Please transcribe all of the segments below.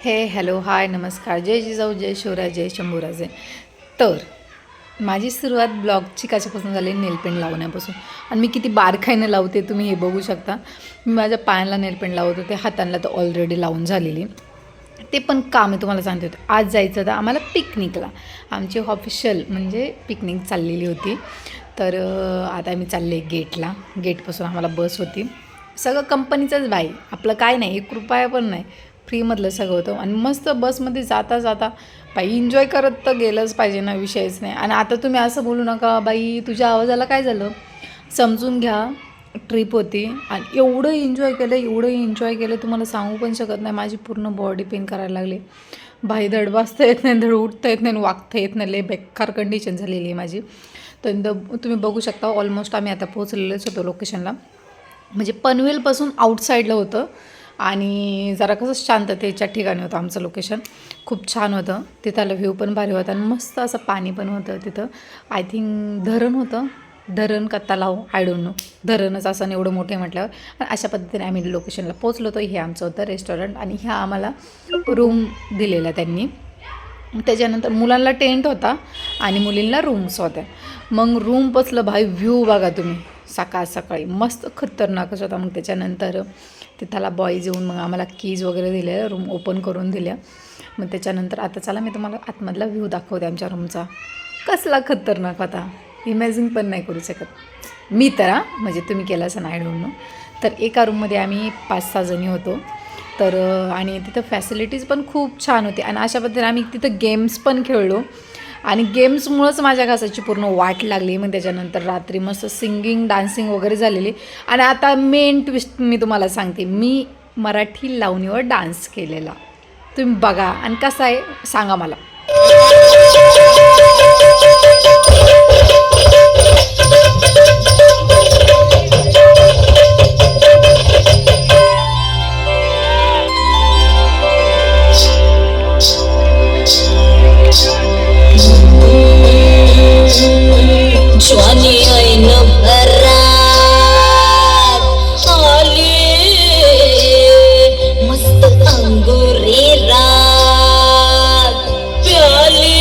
हे hello hi नमस्कार जय जिजाऊ जय शिवराय जय शंभूराजे. तर माझी सुरुवात ब्लॉगची कशापासून झाली, नेलपेंट लावण्यापासून. आणि मी किती बारकाईनं लावते तुम्ही हे बघू शकता. मी माझ्या पायांना नेलपेंट लावत होते, हातांना तर ऑलरेडी लावून झालेली. ते पण काम आहे तुम्हाला सांगते होते. आज जायचं होतं आम्हाला पिकनिकला. आमची ऑफिशियल म्हणजे पिकनिक चाललेली होती. तर आता आम्ही चालले गेटला. गेटपासून आम्हाला बस होती. सगळं कंपनीचंच बाई, आपलं काय नाही, 1 रुपया पण नाही, फ्रीमधलं सगळं होतं. आणि मस्त बसमध्ये जाता जाता बाई एन्जॉय करत तर गेलंच पाहिजे ना, विषयच नाही. आणि आता तुम्ही असं बोलू नका बाई तुझ्या आवाजाला काय झालं, समजून घ्या. ट्रिप होती आणि एवढं एन्जॉय केलं तुम्हाला सांगू पण शकत नाही. माझी पूर्ण बॉडी पेन करायला लागली बाई. धड बसता येत नाही, धड उठता येत नाही, वागता येत नाही. लय बेकार कंडिशन झालेली आहे माझी. तर तुम्ही बघू शकता ऑलमोस्ट आम्ही आता पोहोचलेलोच होतो लोकेशनला. म्हणजे पनवेलपासून आउटसाईडला होतं आणि जरा कसं शांततेच्या ठिकाणी होतं आमचं लोकेशन. खूप छान होतं, तिथला व्ह्यू पण भारी होता आणि मस्त असं पाणी पण होतं तिथं. आय थिंक धरण होतं, धरण का तलाव, आय डोंट नो. धरणच असं एवढं मोठे म्हटल्यावर. आणि अशा पद्धतीने आम्ही लोकेशनला पोचलो होतो. हे आमचं होतं रेस्टॉरंट आणि ह्या आम्हाला रूम दिलेला त्यांनी. त्याच्यानंतर मुलांना टेंट होता आणि मुलींना रूम्स होत्या. मग रूम पचलं भाई, व्ह्यू बघा तुम्ही सकाळ सकाळी मस्त खतरनाकच होता. मग त्याच्यानंतर तिथला बॉईज येऊन मग आम्हाला कीज वगैरे दिल्या, रूम ओपन करून दिल्या. मग त्याच्यानंतर आता चला मी तुम्हाला आतमधला व्ह्यू दाखवते आमच्या रूमचा. कसला खतरनाक होता, इमॅजिन पण नाही करू शकत मी तर. म्हणजे तुम्ही केलं असं नाही, आय डोंट नो. तर एका रूममध्ये आम्ही 5-6 जणी होतो. तर आणि तिथं फॅसिलिटीज पण खूप छान होती. आणि अशा पद्धतीने आम्ही तिथं गेम्स पण खेळलो आणि गेम्समुळंच माझ्या घासाची पूर्ण वाट लागली. मग त्याच्यानंतर रात्री मस्त सिंगिंग डान्सिंग वगैरे झालेली. आणि आता मेन ट्विस्ट मी तुम्हाला सांगते, मी मराठी लावणीवर डान्स केलेला. तुम्ही बघा आणि कसा आहे सांगा मला. ज्वानी ऐन भरात आली मस्त अंगुरी रात प्याली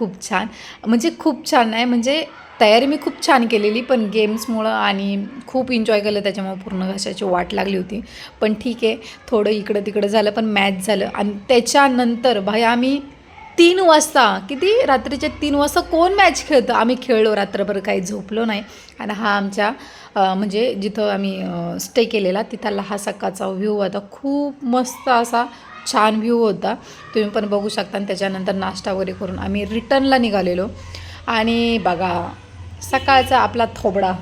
खूप छान, म्हणजे खूप छान नाही, म्हणजे तयारी मी खूप छान केलेली, पण गेम्समुळं आणि खूप एन्जॉय केलं त्याच्यामुळं पूर्ण घशाची वाट लागली होती. पण ठीक आहे, थोडं इकडं तिकडं झालं, पण मॅच झालं. आणि त्याच्यानंतर भाई आम्ही 3 वाजता, किती रात्रीचे 3 वाजता कोण मॅच खेळतं, आम्ही खेळलो रात्रभर, काही झोपलो नाही. आणि हा आमच्या म्हणजे जिथं आम्ही स्टे केलेला तिथला हा सकाळचा व्ह्यू होता, खूप मस्त असा छान व्ह्यू होता, तुम्ही पण बघू शकता. आणि त्याच्यानंतर नाश्ता वगैरे करून आम्ही रिटर्नला निघालेलो. आणि बघा सकाळचा आपला थोबडा,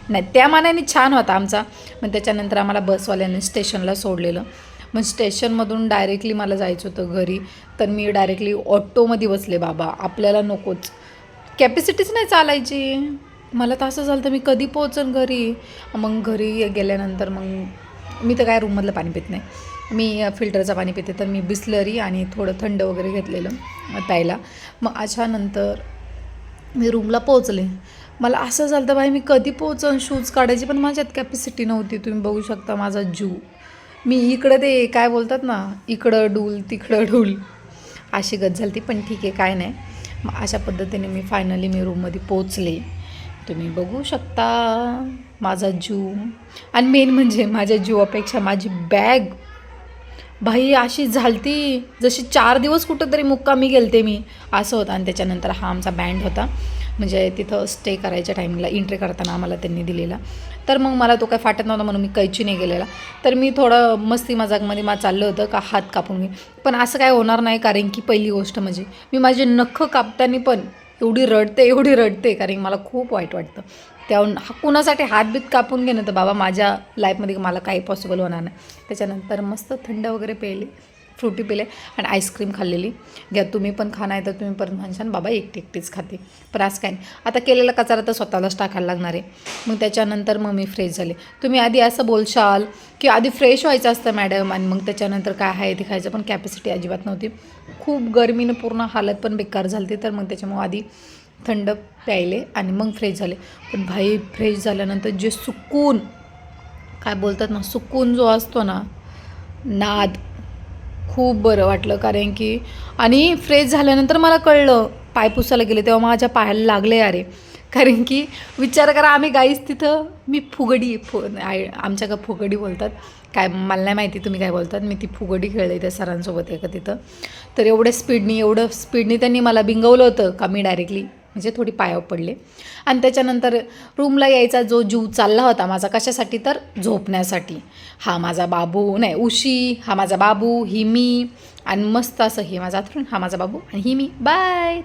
नाही त्या मानाने छान होता आमचा. मग त्याच्यानंतर आम्हाला बसवाल्याने स्टेशनला सोडलेलं. मग स्टेशनमधून डायरेक्टली मला जायचं होतं घरी, तर मी डायरेक्टली ऑटोमध्ये बसले. बाबा आपल्याला नकोच, कॅपॅसिटीच नाही चालायची. मला तर असं झालं तर मी कधी पोहोचन घरी. मग घरी गेल्यानंतर मग मी तर काय रूममधलं पाणी पित नाही, मी फिल्टरचं पाणी पिते. तर मी बिस्लरी आणि थोडं थंड वगैरे घेतलेलं प्यायला. मग अशानंतर मी रूमला पोहोचले. मला असं झालं तर भाई मी कधी पोहोचन शूज काढायची, पण माझ्यात कॅपॅसिटी नव्हती. तुम्ही बघू शकता माझा जीव, मी इकडं ते काय बोलतात ना, इकडं डूल तिकडं डूल, अशी गत झाली ती. पण ठीक आहे, काय नाही. मग अशा पद्धतीने मी फायनली रूममध्ये पोचले. तुम्ही बघू शकता माझा जीव. आणि मेन म्हणजे माझ्या जीवापेक्षा माझी बॅग भाई अशी झालती जशी 4 दिवस कुठंतरी मुक्कामी गेलते मी, असं होतं. आणि त्याच्यानंतर हा आमचा बँड होता, म्हणजे तिथं स्टे करायच्या टाईमला एंट्री करताना आम्हाला त्यांनी दिलेला. तर मग मला तो काय फाटत नव्हता म्हणून मी कैची नाही गेलेला. तर मी थोडं मस्ती मजाकमध्ये चाललं होतं का हात कापून घे, पण असं काय होणार नाही. कारण की पहिली गोष्ट म्हणजे मी माझे नखं कापताना पण एवढी रडते, कारण मला खूप वाईट वाटतं. त्या कुणासाठी हातबीत कापून घेणं तर बाबा माझ्या लाईफमध्ये मला काही पॉसिबल होणार नाही. त्याच्यानंतर मस्त थंड वगैरे प्यायले, फ्रुटी पिले आणि आईस्क्रीम खाल्लेली. घ्या तुम्ही पण खा, नाही तर तुम्ही परत म्हणशान बाबा एकटीच खाते. पण असं काय नाही, आता केलेला कचरा तर स्वतःलाच टाकायला लागणार आहे. मग त्याच्यानंतर मग मी फ्रेश झाले. तुम्ही आधी असं बोलशाल की आधी फ्रेश व्हायचं असतं मॅडम आणि मग त्याच्यानंतर काय आहे ते खायचं, पण कॅपॅसिटी अजिबात नव्हती. खूप गरमीनं पूर्ण हालत पण बेकार झाली. तर मग त्याच्यामुळे आधी थंड प्यायले आणि मग फ्रेश झाले. पण भाई फ्रेश झाल्यानंतर जे सुकून, काय बोलतात ना, सुकून जो असतो ना, नाद, खूप बरं वाटलं. कारण की आणि फ्रेश झाल्यानंतर मला कळलं, पाय पुसायला गेले तेव्हा माझ्या पायाला लागले अरे. कारण की विचार करा, आम्ही गाईस तिथं, मी आमच्याकडं फुगडी बोलतात, काय मला नाही माहिती तुम्ही काय बोलतात. मी ती फुगडी खेळले त्या सरांसोबत एका तिथं. तर एवढं स्पीडनी त्यांनी मला बिंगवलं होतं का मी डायरेक्टली म्हणजे थोडी पायावर पडले. आणि त्याच्यानंतर रूमला यायचा जो जीव चालला होता माझा, कशासाठी तर झोपण्यासाठी. हा माझा बाबू, नाही उशी, हा माझा बाबू, ही मी, आणि मस्त असं हे माझा अथरून, हा माझा बाबू आणि ही मी. बाय.